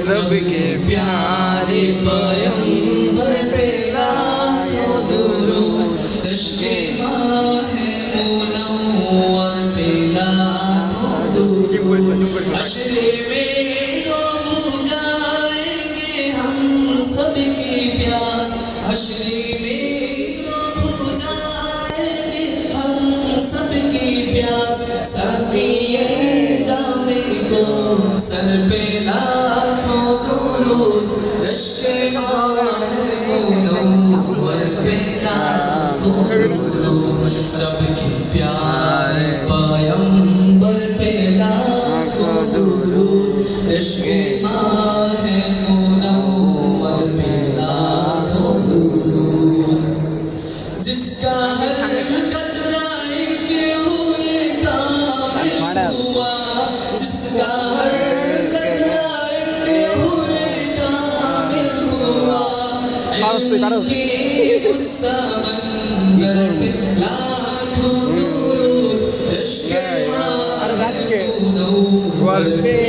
रब के प्यारे पैगंबर पे लाखों दुरूद इश्क़े माहे मुनव्वर पे लाखों दुरूद हश्र में हो जाएंगे हम सब की प्यास हश्र में हो जाएंगे हम सब की प्यास साक़िए जामे को सर पे लाखों दुरूद इश्क़े माहे मुनव्वर पे लाखों दुरूद रब के प्यारे पैगंबर पे लाखों दुरूद इश्क़े माहे मुनव्वर पे लाखों दुरूद जिसका हर कतरा एक हुए कामिल हुआ जिसका हर कतरा एक हुए कामिल हुआ इनके उस समंदर पे लाखों दुरूद इश्क़े माहे मुनव्वर पे